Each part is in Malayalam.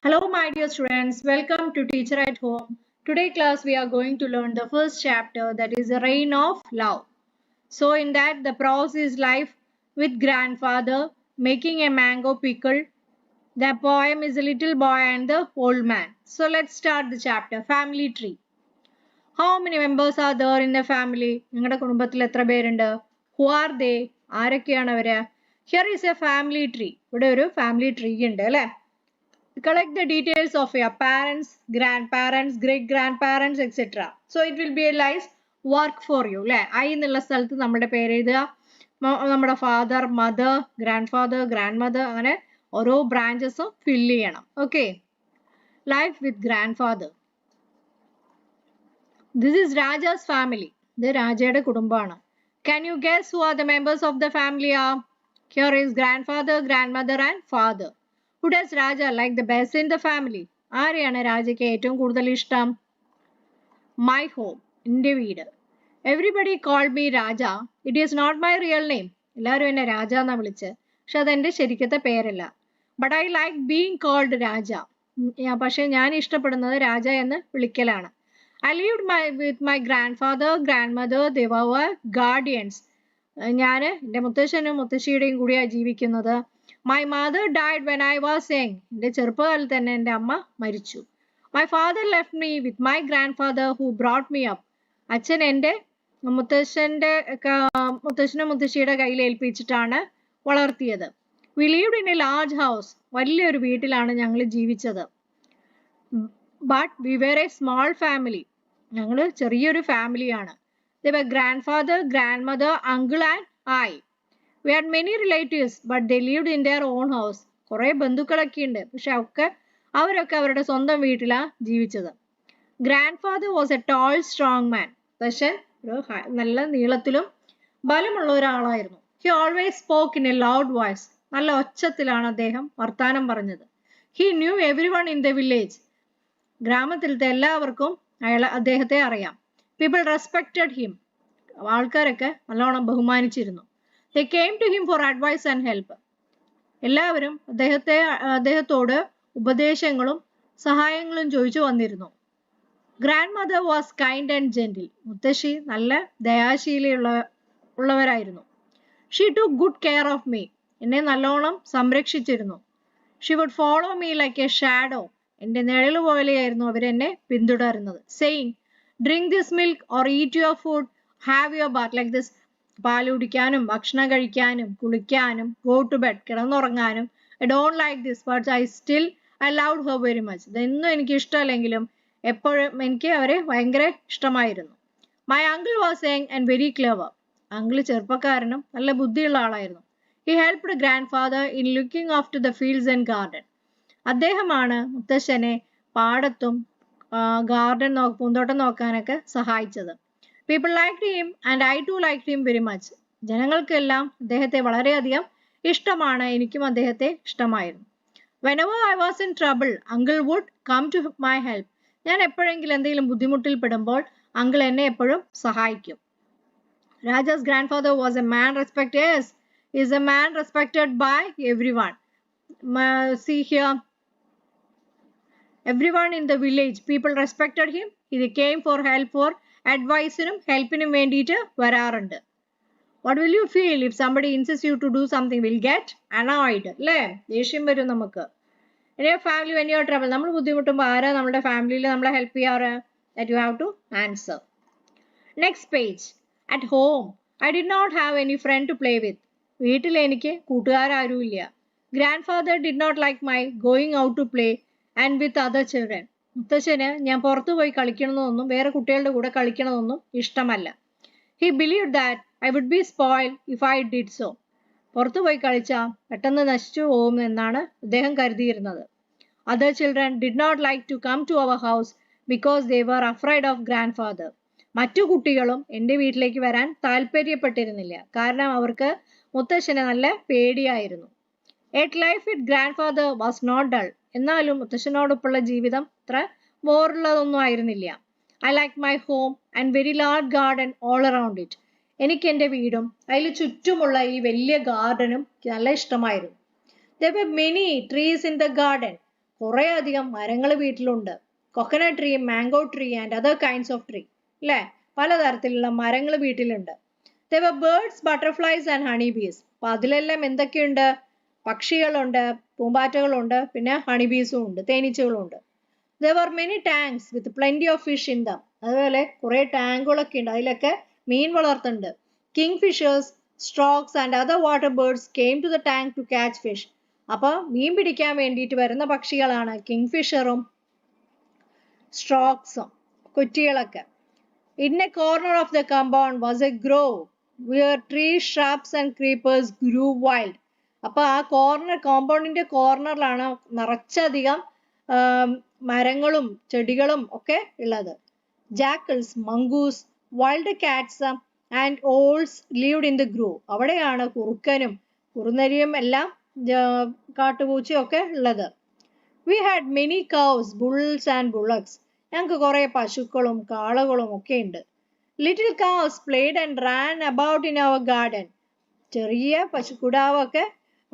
Hello my dear students, welcome to Teacher at Home. Today class we are going to learn the first chapter, that is the Reign of Love. So in that the prose is life with grandfather making a mango pickle. The poem is a little boy and the old man. So let's start the chapter. Family tree. How many members are there in the family? നിങ്ങളുടെ കുടുംബത്തിൽ എത്ര പേരുണ്ട്? Who are they? ആരൊക്കെയാണ് അവര്? Here is a family tree. ഇവിടെ ഒരു family tree ഉണ്ട് അല്ലേ? Collect the details of your parents, grandparents, great-grandparents, etc. So it will be a nice work for you. I എന്നുള്ള സ്ഥലത്ത് നമ്മുടെ പേര് എഴുതുക, നമ്മുടെ ഫാദർ, മദർ, ഗ്രാൻഡ്ഫാദർ, ഗ്രാൻഡ്മദർ, അങ്ങനെ ഓരോ ബ്രാഞ്ചസും ഫില്ല് ചെയ്യണം. Okay, life with grandfather. This is Rajas family. ഇത് രാജയുടെ കുടുംബമാണ്. Can you guess who are the members of the family are? Here is grandfather, grandmother and father. Who does Raja like the best in the family? ആരെയാണ് രാജയ്ക്ക് ഏറ്റവും കൂടുതൽ ഇഷ്ടം? My home, എൻ്റെ വീട്. Everybody called me Raja. It is not my real name. എല്ലാവരും എന്നെ രാജ എന്നാ വിളിച്ച്, പക്ഷെ അതെന്റെ ശരിക്കത്തെ പേരല്ല. But I like being called Raja. പക്ഷെ ഞാൻ ഇഷ്ടപ്പെടുന്നത് രാജ എന്ന് വിളിക്കലാണ്. I lived with my grandfather, grandmother. They were guardians. ഞാൻ എൻ്റെ മുത്തശ്ശനും മുത്തശ്ശിയുടെയും കൂടിയാണ് ജീവിക്കുന്നത്. My mother died when I was young. എൻ്റെ ചെറുപ്പകാലത്ത് തന്നെ എൻ്റെ അമ്മ മരിച്ചു. My father left me with my grandfather who brought me up. അച്ഛൻ എൻ്റെ മുത്തശ്ശനും മുത്തശ്ശിയുടെ കയ്യിൽ ഏൽപ്പിച്ചിട്ടാണ് വളർത്തിയത്. We lived in a large house. വലിയൊരു വീട്ടിലാണ് ഞങ്ങൾ ജീവിച്ചത്. But we were a small family. ഞങ്ങൾ ചെറിയൊരു ഫാമിലിയാണ്. They were grandfather, grandmother, uncle and I. We had many relatives, but they lived in their own house. കുറേ ബന്ധുക്കളൊക്കെ ഉണ്ട്, പക്ഷെ അവരൊക്കെ അവരുടെ സ്വന്തം വീട്ടിലാണ് ജീവിച്ചത്. Grandfather was a tall, strong man. പക്ഷെ നല്ല നീളത്തിലും ബലമുള്ള ഒരാളായിരുന്നു. He always spoke in a loud voice. നല്ല ഒച്ചത്തിലാണ് അദ്ദേഹം വർത്താനം പറഞ്ഞത്. He knew everyone in the village. ഗ്രാമത്തിലത്തെ എല്ലാവർക്കും അദ്ദേഹത്തെ അറിയാം. People respected him. ആൾക്കാരൊക്കെ നല്ലോണം ബഹുമാനിച്ചിരുന്നു. They came to him for advice and help. എല്ലാവരും അദ്ദേഹത്തോട് ഉപദേശങ്ങളും സഹായങ്ങളും ചോദിച്ചു വന്നിരുന്നു. Grandmother was kind and gentle. മുത്തശ്ശി നല്ല ദയാശീലയുള്ളവരായിരുന്നു. She took good care of me. എന്നെ നല്ലോണം സംരക്ഷിച്ചിരുന്നു. She would follow me like a shadow. എൻ്റെ നിഴല് പോലെയായിരുന്നു അവരെന്നെ പിന്തുടരുന്നത്. Saying, drink this milk or eat your food, have your bath, like this. പാല് കുടിക്കാനും ഭക്ഷണം കഴിക്കാനും കുളിക്കാനും go to bed, കിടന്നുറങ്ങാനും. I don't like this, but I loved her very much. ഇതൊന്നും എനിക്ക് ഇഷ്ടമല്ലെങ്കിലും എപ്പോഴും എനിക്ക് അവരെ ഭയങ്കര ഇഷ്ടമായിരുന്നു. My uncle was young and very clever. Uncle ചെറുപ്പക്കാരനും നല്ല ബുദ്ധിയുള്ള ആളായിരുന്നു. He helped grandfather in looking after the fields and garden. അദ്ദേഹമാണ് മുത്തശ്ശനെ പാടത്തും ഗാർഡൻ പൂന്തോട്ടം നോക്കാനൊക്കെ സഹായിച്ചത്. People liked him and I too liked him very much. ജനങ്ങൾക്കെല്ലാം അദ്ദേഹത്തെ വളരെയധികം ഇഷ്ടമാണ്, എനിക്കും അദ്ദേഹത്തെ ഇഷ്ടമായിരുന്നു. Whenever I was in trouble, uncle would come to my help. ഞാൻ എപ്പോഴെങ്കിലും എന്തെങ്കിലും ബുദ്ധിമുട്ടിൽ പെടുമ്പോൾ അങ്കിൾ എന്നെ എപ്പോഴും സഹായിക്കും. Raja's grandfather was a man respected. Yes, is a man respected by everyone. See here, everyone in the village, people respected him. He came for help, for അഡ്വൈസിനും ഹെൽപ്പിനും വേണ്ടിയിട്ട് വരാറുണ്ട്. What will you feel if somebody insists you to do something? Will get annoyed. അല്ലേ, ദേഷ്യം വരും നമുക്ക്. In your family when you are trouble, നമ്മൾ ബുദ്ധിമുട്ടുമ്പോൾ ആരാ നമ്മുടെ ഫാമിലിയിൽ നമ്മളെ ഹെൽപ്പ് ചെയ്യാറ്? That you have to answer. Next page. At home, I did not have any friend to play with. വീട്ടിൽ എനിക്ക് കൂട്ടുകാരും ഇല്ല. Grandfather did not like my going out to play and with other children. മുത്തശ്ശന് ഞാൻ പുറത്തു പോയി കളിക്കണമെന്നൊന്നും വേറെ കുട്ടികളുടെ കൂടെ കളിക്കണമെന്നൊന്നും ഇഷ്ടമല്ല. He believed that I would be spoiled if I did so. പുറത്തു പോയി കളിച്ചാൽ പെട്ടെന്ന് നശിച്ചു പോകും എന്നാണ് അദ്ദേഹം കരുതിയിരുന്നത്. Other children did not like to come to our house because they were afraid of grandfather. മറ്റു കുട്ടികളും എൻ്റെ വീട്ടിലേക്ക് വരാൻ താല്പര്യപ്പെട്ടിരുന്നില്ല, കാരണം അവർക്ക് മുത്തശ്ശനെ നല്ല പേടിയായിരുന്നു. Yet life with grandfather was not dull. എന്നാലും മുത്തശ്ശനോടൊപ്പമുള്ള ജീവിതം അത്ര ബോറുള്ളതൊന്നും ആയിരുന്നില്ല. I like my home and very large garden all around it. എനിക്ക് എൻ്റെ വീടും അതിൽ ചുറ്റുമുള്ള ഈ വലിയ ഗാർഡനും നല്ല ഇഷ്ടമായിരുന്നു. There were many trees in the garden. കുറേ അധികം മരങ്ങൾ വീട്ടിലുണ്ട്. Coconut tree, mango tree and other kinds of tree. അല്ലേ? പലതരത്തിലുള്ള മരങ്ങൾ വീട്ടിലുണ്ട്. There were birds, butterflies and honeybees. അപ്പൊ അതിലെല്ലാം എന്തൊക്കെയുണ്ട്? പക്ഷികളുണ്ട്, പൂമ്പാറ്റകളുണ്ട്, പിന്നെ ഹണിബീസും ഉണ്ട്, തേനീച്ചകളും ഉണ്ട്. There were many tanks with plenty of fish in them. അതുപോലെ കുറെ ടാങ്കുകളൊക്കെ ഉണ്ട്, അതിലൊക്കെ മീൻ വളർത്തുന്നുണ്ട്. Kingfishers, storks and other water birds came to the tank to catch fish. അപ്പോൾ മീൻ പിടിക്കാൻ വേണ്ടിയിട്ട് വരുന്ന പക്ഷികളാണ് കിങ്ഫിഷറും സ്ട്രോക്സും കുറ്റികളൊക്കെ. In a corner of the compound was a grove where trees, shrubs and creepers grew wild. അപ്പോൾ ആ കോമ്പൗണ്ടിന്റെ കോർണറിലാണ് നിറച്ചധികം മരങ്ങളും ചെടികളും ഒക്കെ ഉള്ളത്. Jackals, mongoose, wild cats and owls lived in the grove. അവിടെയാണ് കുറുക്കനും കുറുനരിയും എല്ലാം കാട്ടുപൂച്ചയും ഒക്കെ ഉള്ളത്. We had many cows, bulls and bullocks. ഞങ്ങൾക്ക് കുറെ പശുക്കളും കാളകളും ഒക്കെ ഉണ്ട്. Little cows played and ran about in our garden. ചെറിയ പശുക്കിടാവൊക്കെ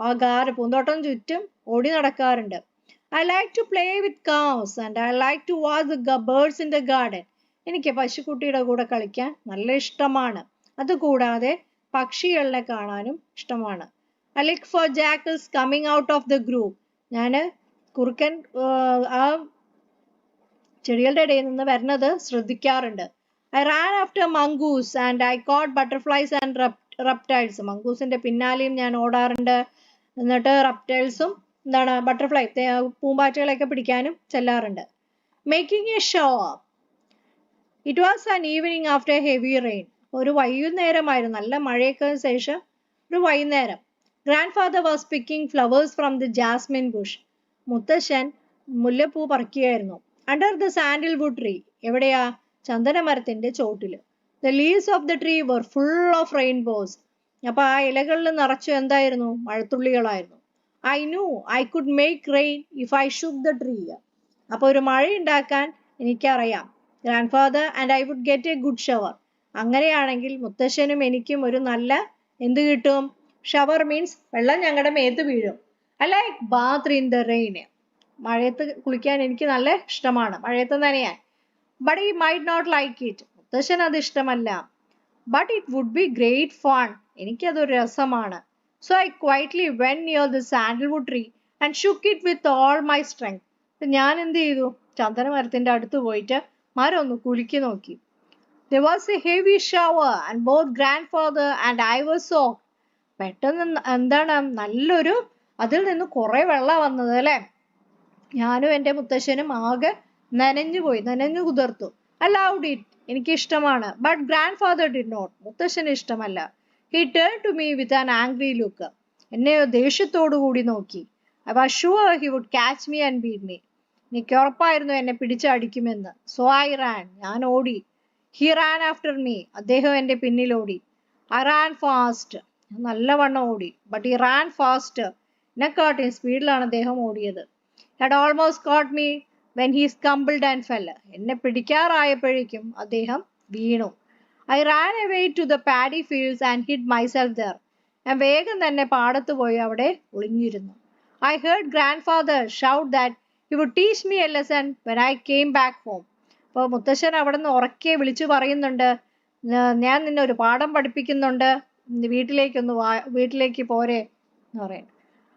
ആ പൂന്തോട്ടം ചുറ്റും ഓടി നടക്കാറുണ്ട്. I like to play with cows and I like to watch the birds in the garden. എനിക്ക് പശുക്കുട്ടിയുടെ കൂടെ കളിക്കാൻ നല്ല ഇഷ്ടമാണ്. അതുകൂടാതെ പക്ഷികളെ കാണാനും ഇഷ്ടമാണ്. I look for jackals coming out of the grove. ഞാൻ കുറുക്കൻ ആ ചെടികളുടെ ഇടയിൽ നിന്ന് വരുന്നത് ശ്രദ്ധിക്കാറുണ്ട്. I ran after mongoose and I caught butterflies and reptiles. മംഗൂസിന്റെ പിന്നാലെയും ഞാൻ ഓടാറുണ്ട്. എന്നിട്ട് റെപ്റ്റൈൽസും ബട്ടർഫ്ലൈ പൂമ്പാറ്റകളെയൊക്കെ പിടിക്കാനും ചെല്ലാറുണ്ട്. Making a shower. It was an evening after heavy rain. ഒരു വൈകുന്നേരമായിരുന്നു, നല്ല മഴയ്ക്ക് ശേഷം ഒരു വൈകുന്നേരം. Grandfather was picking flowers from the jasmine bush. മുത്തശ്ശൻ മുല്ലപ്പൂ പറിക്കുകയായിരുന്നു. Under the sandalwood tree. എവിടെയാ? ചന്ദനമരത്തിന്റെ ചോട്ടില്. The leaves of the tree were full of rainbows. അപ്പൊ ആ ഇലകളിൽ നിറച്ചു എന്തായിരുന്നു? മഴത്തുള്ളികളായിരുന്നു. I knew I could make rain if I shook the tree. അപ്പൊ ഒരു മഴ ഉണ്ടാക്കാൻ എനിക്കറിയാം. Grandfather and I would get a good shower. അങ്ങനെയാണെങ്കിൽ മുത്തശ്ശനും എനിക്കും ഒരു നല്ല എന്ത് കിട്ടും? ഷവർ മീൻസ് വെള്ളം ഞങ്ങളുടെ മേത്ത് വീഴും. I like bath in the rain. മഴയത്ത് കുളിക്കാൻ എനിക്ക് നല്ല ഇഷ്ടമാണ്, മഴയത്ത് നനയാൻ. But he might not like it. മുത്തശ്ശൻ അത് ഇഷ്ടമല്ല. But it would be great fun. എനിക്കതൊരു രസമാണ്. So I quietly went near the sandalwood tree and shook it with all my strength. ഞാൻ എന്ത് ചെയ്തു? ചന്ദനമരത്തിന്റെ അടുത്ത് പോയിട്ട് മരം ഒന്ന് കുലുക്കി നോക്കി. There was a heavy shower and both grandfather and I were soaked. പെട്ടെന്ന് എന്താണ് നല്ലൊരു അതിൽ നിന്ന് കുറെ വെള്ളം വന്നത് അല്ലേ? ഞാനും എൻ്റെ മുത്തശ്ശനും ആകെ നനഞ്ഞു കുതിർത്തു. I loved it. എനിക്ക് ഇഷ്ടമാണ്. But grandfather did not. മുത്തശ്ശന് ഇഷ്ടമല്ല. He turned to me with an angry look. എന്നെ ദേഷ്യത്തോടു കൂടി നോക്കി. I was sure he would catch me and beat me. എനിക്ക് ഉറപ്പായിരുന്നു എന്നെ പിടിച്ചടിക്കുമെന്ന്. So I ran. ഞാൻ ഓടി. He ran after me. അദ്ദേഹം എൻ്റെ പിന്നിൽ ഓടി. I ran fast. നല്ലവണ്ണം ഓടി. But he ran faster. എന്നെക്കാട്ടിയും സ്പീഡിലാണ് അദ്ദേഹം ഓടിയത്. Had almost caught me when he stumbled and fell. എന്നെ പിടിക്കാറായപ്പോഴേക്കും അദ്ദേഹം വീണു. I ran away to the paddy fields and hid myself there. ഞാൻ വേഗം തന്നെ പാടത്ത് പോയി അവിടെ ഒളിഞ്ഞിരുന്നു. I heard grandfather shout that he would teach me a lesson when I came back home. അപ്പോൾ മുത്തശ്ശൻ അവിടെ നിന്ന് ഉറക്കെ വിളിച്ചു പറയുന്നുണ്ട്, ഞാൻ നിന്നെ ഒരു പാഠം പഠിപ്പിക്കുന്നുണ്ട്, വീട്ടിലേക്ക് പോരെ എന്ന് പറയാൻ.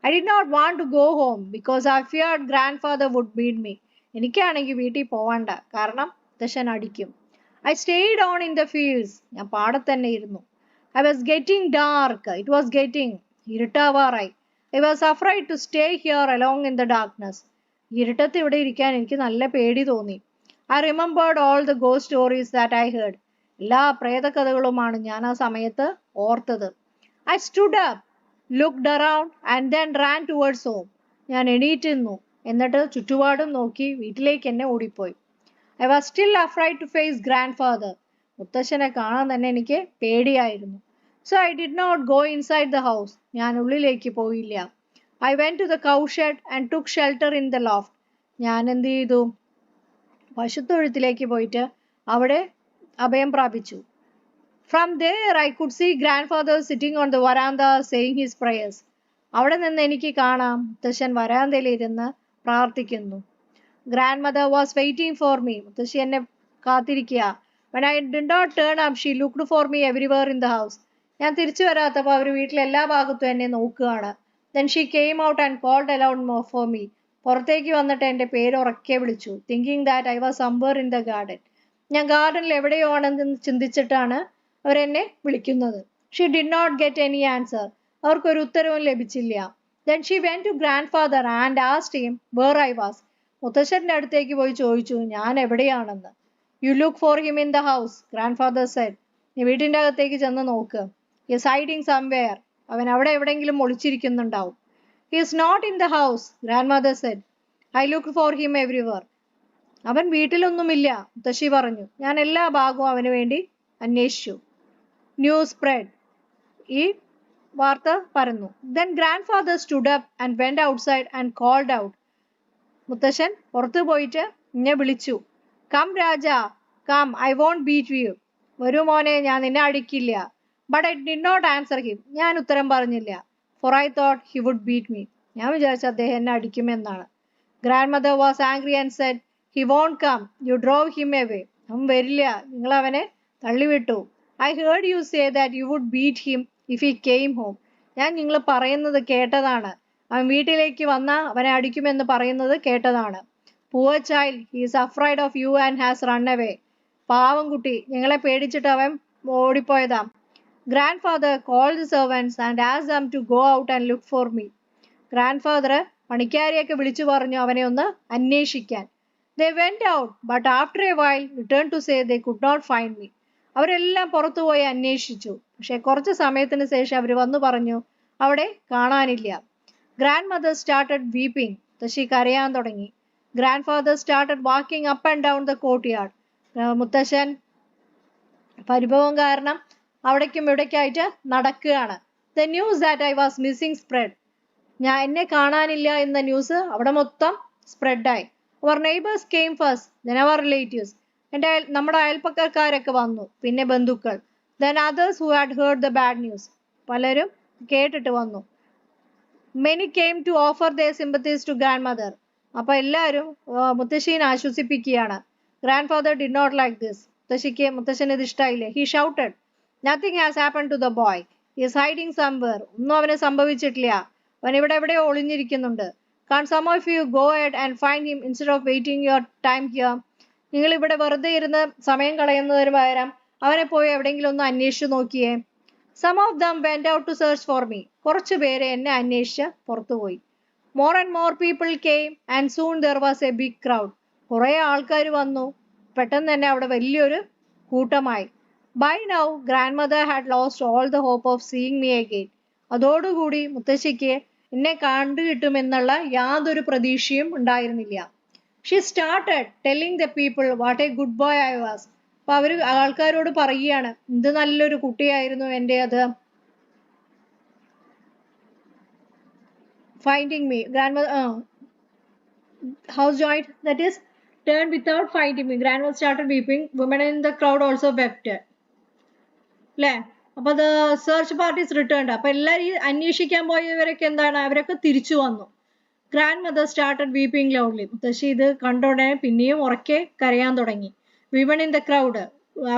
I did not want to go home because I feared grandfather would beat me. എനിക്കാണെങ്കിൽ വീട്ടിൽ പോവണ്ട, കാരണം മുത്തശ്ശൻ അടിക്കും. I stayed on in the fields. ഞാൻ പാടത്ത് തന്നെ ഇരുന്നു. I was getting dark. It was getting ഇരുട്ടാവാറായി. I was afraid to stay here alone in the darkness. ഇരുട്ടത്ത് ഇവിടെ ഇരിക്കാൻ എനിക്ക് നല്ല പേടി തോന്നി. I remembered all the ghost stories that I heard. എല്ലാ പ്രേതകഥകളുമാണ് ഞാൻ ആ സമയത്ത് ഓർത്തത്. I stood up, looked around and then ran towards home. ഞാൻ എണീറ്റ് നിന്നു, എന്നിട്ട് ചുറ്റുപാടും നോക്കി വീട്ടിലേക്ക് എന്നെ ഓടിപ്പോയി. I was still afraid to face grandfather. മുത്തശ്ശനെ കാണാൻ തന്നെ എനിക്ക് പേടിയായിരുന്നു. So I did not go inside the house. ഞാൻ ഉള്ളിലേക്ക് പോയില്ല. I went to the cow shed and took shelter in the loft. ഞാൻ എന്ത് ചെയ്തു? പശുത്തൊഴുത്തിലേക്ക് പോയിട്ട് അവിടെ അഭയം പ്രാപിച്ചു. From there I could see grandfather sitting on the veranda saying his prayers. അവിടെ നിന്ന് എനിക്ക് കാണാം മുത്തശ്ശൻ വരാന്തയിൽ ഇരുന്ന് പ്രാർത്ഥിക്കുന്നു. Grandmother was waiting for me. മുത്തശ്ശി എന്നെ കാത്തിരിക്കുക. When I did not turn up, she looked for me everywhere in the house. ഞാൻ തിരിച്ചു വരാത്തപ്പോൾ അവർ വീട്ടിലെ എല്ലാ ഭാഗത്തും എന്നെ നോക്കുകയാണ്. Then she came out and called aloud for me. പുറത്തേക്ക് വന്നിട്ട് എൻ്റെ പേര് ഉറക്കെ വിളിച്ചു. Thinking that I was somewhere in the garden. ഞാൻ ഗാർഡനിൽ എവിടെയോ ആണെന്ന് ചിന്തിച്ചിട്ടാണ് അവരെന്നെ വിളിക്കുന്നത്. She did not get any answer. അവർക്കൊരു ഉത്തരവും ലഭിച്ചില്ല. Then she went to grandfather and asked him where I was. മുത്തശ്ശൻ്റെ അടുത്തേക്ക് പോയി ചോദിച്ചു ഞാൻ എവിടെയാണെന്ന്. You look for him in the house, grandfather said. നീ വീട്ടിൻ്റെ അകത്തേക്ക് ചെന്ന് നോക്ക്. He is hiding somewhere. അവൻ അവിടെ എവിടെയെങ്കിലും ഒളിച്ചിരിക്കുന്നുണ്ടാവും. He is not in the house, grandmother said. I looked for him everywhere. അവൻ വീട്ടിലൊന്നുമില്ല, മുത്തശ്ശി പറഞ്ഞു. ഞാൻ എല്ലാ ഭാഗവും അവന് വേണ്ടി അന്വേഷിച്ചു. News spread. ഈ വാർത്ത പരന്നു. Then grandfather stood up and went outside and called out. മുത്തശ്ശൻ പുറത്തു പോയിട്ട് എന്നെ വിളിച്ചു. Come Raja, come, I won't beat you. വരൂ മോനെ, ഞാൻ നിന്നെ അടിക്കില്ല. But I did not answer him. ഞാൻ ഉത്തരം പറഞ്ഞില്ല. For I thought he would beat me. ഞാൻ വിചാരിച്ചു അദ്ദേഹം എന്നെ അടിക്കുമെന്നാണ്. Grandmother was angry and said, he won't come. You drove him away. അവൻ വരില്ല, നിങ്ങൾ അവനെ തള്ളിവിട്ടു. I heard you say that you would beat him if he came home. ഞാൻ നിങ്ങൾ പറയുന്നത് കേട്ടതാണ്. അവൻ വീട്ടിലേക്ക് വന്നാൽ അവനെ അടിക്കുമെന്ന് പറയുന്നത് കേട്ടതാണ്. Poor child, he is afraid of you and has run away. പാവം കുട്ടി, ഞങ്ങളെ പേടിച്ചിട്ട് അവൻ ഓടിപ്പോയതാ. Grandfather called the servants and asked them to go out and look for me. Grandfather പണിക്കാരെയൊക്കെ വിളിച്ചു പറഞ്ഞു അവനെ ഒന്ന് അന്വേഷിക്കാൻ. They went out, but after a while returned to say they could not find me. അവരെല്ലാം പുറത്തുപോയി അന്വേഷിച്ചു. പക്ഷെ കുറച്ച് സമയത്തിന് ശേഷം അവർ വന്നു പറഞ്ഞു അവിടെ കാണാനില്ല. Grandmother started weeping. മുത്തശ്ശി കരയാൻ തുടങ്ങി. Grandfather started walking up and down the courtyard. മുത്തശ്ശൻ പരിഭവം കാരണം അവിടേക്കും ഇവിടേക്കായിട്ട് നടക്കുകയാണ്. The news that I was missing spread. എന്നെ കാണാനില്ല എന്ന ന്യൂസ് അവിടെ മൊത്തം സ്പ്രെഡായി. Our neighbors came first, then our relatives. നമ്മുടെ അയൽപ്പക്കക്കാരൊക്കെ വന്നു, പിന്നെ ബന്ധുക്കൾ. Then others who had heard the bad news. പലരും കേട്ടിട്ട് വന്നു. Many came to offer their sympathies to grandmother. അപ്പോൾ എല്ലാവരും മുത്തശ്ശീനെ ആശ്വസിപ്പിക്കുകയാണ്. Grandfather did not like this. മുത്തശ്ശന് ഇത് ഇഷ്ടമായില്ലേ. He shouted, nothing has happened to the boy. He is hiding somewhere. ഒന്നും അവന് സംഭവിച്ചിട്ടില്ല. അവൻ ഇവിടെ എവിടെയോ ഒളിഞ്ഞിരിക്കുന്നുണ്ട്. Can't some of you go ahead and find him instead of waiting your time here? നിങ്ങൾ ഇവിടെ വെറുതെ ഇരുന്ന് സമയം കളയുന്നതിന് പകരം അവനെ പോയി എവിടെയെങ്കിലും ഒന്ന് അന്വേഷിച്ചു നോക്കിയേ. Some of them went out to search for me. കുറച്ചു പേര് എന്നെ അന്വേഷിച്ച് പുറത്തുപോയി. More and more people came and soon there was a big crowd. കുറേ ആൾക്കാർ വന്നു. പെട്ടെന്ന് തന്നെ അവിടെ വലിയൊരു കൂട്ടമായി. By now, grandmother had lost all the hope of seeing me again. അതോടുകൂടി മുത്തശ്ശിക്ക് എന്നെ കണ്ടു കിട്ടുമെന്നുള്ള യാതൊരു പ്രതീക്ഷയും ഉണ്ടായിരുന്നില്ല. She started telling the people what a good boy I was. അപ്പൊ അവര് ആൾക്കാരോട് പറയുകയാണ് എന്ത് നല്ലൊരു കുട്ടിയായിരുന്നു എൻ്റെ അത്. Finding me, grandmother house joint, that is turned without finding me. Grandmother started weeping. Women in the crowd also wept. അല്ലേ? അപ്പൊ the search parties returned. അപ്പൊ എല്ലാരും അന്വേഷിക്കാൻ പോയവരൊക്കെ എന്താണ്, അവരൊക്കെ തിരിച്ചു വന്നു. Grandmother started weeping loudly. മുത്തശ്ശി ഇത് കണ്ടോടെ പിന്നെയും ഉറക്കെ കരയാൻ തുടങ്ങി. Women in the crowd,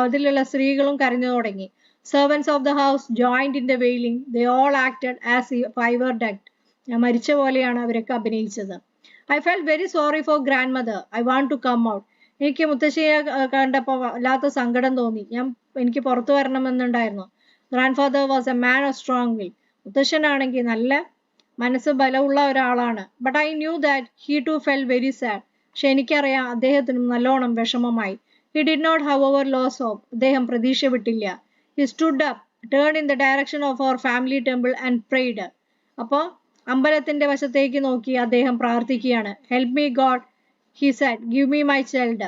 അതിലുള്ള സ്ത്രീകളും കരഞ്ഞു തുടങ്ങി. Servants of the house joined in the wailing. They all acted as if I were dead. ഞാൻ മരിച്ച പോലെയാണ് അവരൊക്കെ അഭിനയിച്ചത്. I felt very sorry for grandmother. I want to come out. എനിക്ക് മുത്തശ്ശിയെ കണ്ടപ്പോൾ വല്ലാത്ത സങ്കടം തോന്നി. എനിക്ക് പുറത്തു വരണമെന്നുണ്ടായിരുന്നു. Grandfather was a man of strong will. മുത്തശ്ശനാണെങ്കിൽ നല്ല മനസ്സ് ബലമുള്ള ഒരാളാണ്. But I knew that he too felt very sad. പക്ഷെ എനിക്കറിയാം അദ്ദേഹത്തിനും നല്ലോണം വിഷമമായി. He did not, however, lose hope. അദ്ദേഹം പ്രതീക്ഷ വിട്ടില്ല. He stood up, turned in the direction of our family temple and prayed. അപ്പോൾ അമ്പലത്തിന്റെ വശത്തേക്ക് നോക്കി അദ്ദേഹം പ്രാർത്ഥിക്കുകയാണ്. Help me God, he said. Give me my child.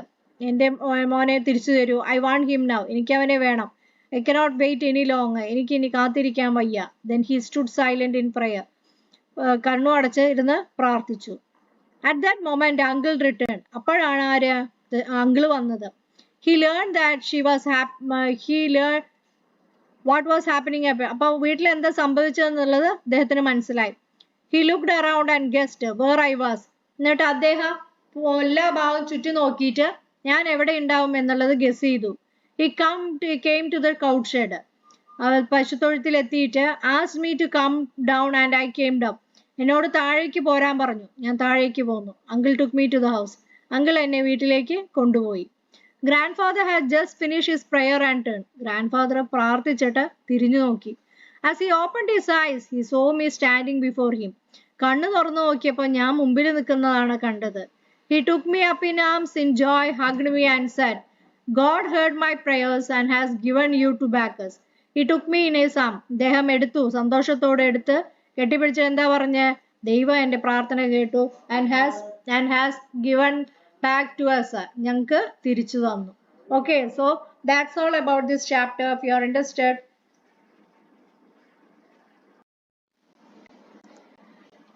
എൻ്റെ മോനെ തിരിച്ചു തരൂ. I want him now. എനിക്ക് അവനെ വേണം. I cannot wait any longer. എനിക്ക് ഇനി കാത്തിരിക്കാൻ വയ്യ. Then he stood silent in prayer. കണ്ണു അടച്ച് ഇരുന്ന് പ്രാർത്ഥിച്ചു. At that moment uncle returned. അപ്പോഴാണ് ആര് അങ്കിള് വന്നത്. He learned that he learned what was happening. അപ്പോൾ വീട്ടിൽ എന്താ സംഭവിച്ചതെന്നുള്ളത് അദ്ദേഹത്തിന് മനസ്സിലായി. He looked around and guessed where I was. എന്നിട്ട് അദ്ദേഹം എല്ലാ ഭാഗം ചുറ്റി നോക്കിയിട്ട് ഞാൻ എവിടെ ഉണ്ടാവും എന്നുള്ളത് ഗസ് ചെയ്തു. He came to the cowshed. പശുത്തൊഴുത്തിൽ എത്തിയിട്ട് asked me to come down and I came down. എന്നോട് താഴേക്ക് പോരാൻ പറഞ്ഞു. ഞാൻ താഴേക്ക് പോന്നു. Uncle took me to the house. Uncle എന്നെ വീട്ടിലേക്ക് കൊണ്ടുപോയി. Grandfather had just finished his prayer and turned. Grandfather പ്രാർത്ഥിച്ചിട്ട് തിരിഞ്ഞു നോക്കി. As he opened his eyes, he saw me standing before him. കണ്ണു തുറന്നു നോക്കിയപ്പോൾ ഞാൻ മുമ്പിൽ നിൽക്കുന്നതാണ് കണ്ടത്. He took me up in arms in joy, hugged me and said, God heard my prayers and has given you to back us. He took me in his arm. അദ്ദേഹം എടുത്തു, സന്തോഷത്തോടെ എടുത്ത് കെട്ടിപ്പിടിച്ച് എന്താ പറഞ്ഞ്, ദൈവം എൻ്റെ പ്രാർത്ഥന കേട്ടു and has given back to us. ഞങ്ങൾക്ക് തിരിച്ചു തന്നു. Okay, so that's all about this chapter. If you are interested,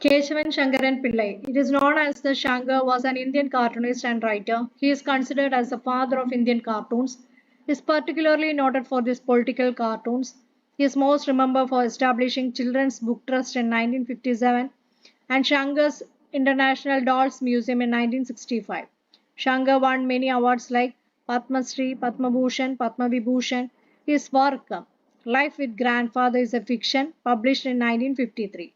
Keshavan Shankaran Pillai. It is known as the Shankar was an Indian cartoonist and writer. He is considered as the father of Indian cartoons. He is particularly noted for his political cartoons. He is most remembered for establishing Children's Book Trust in 1957 and Shankar's International Dolls Museum in 1965. Shankar won many awards like Padma Shri, Padma Bhushan, Padma Vibhushan. His work, Life with Grandfather, is a fiction published in 1953.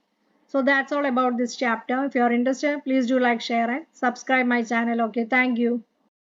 So that's all about this chapter. If you are interested, please do like, share and subscribe my channel. Okay, thank you.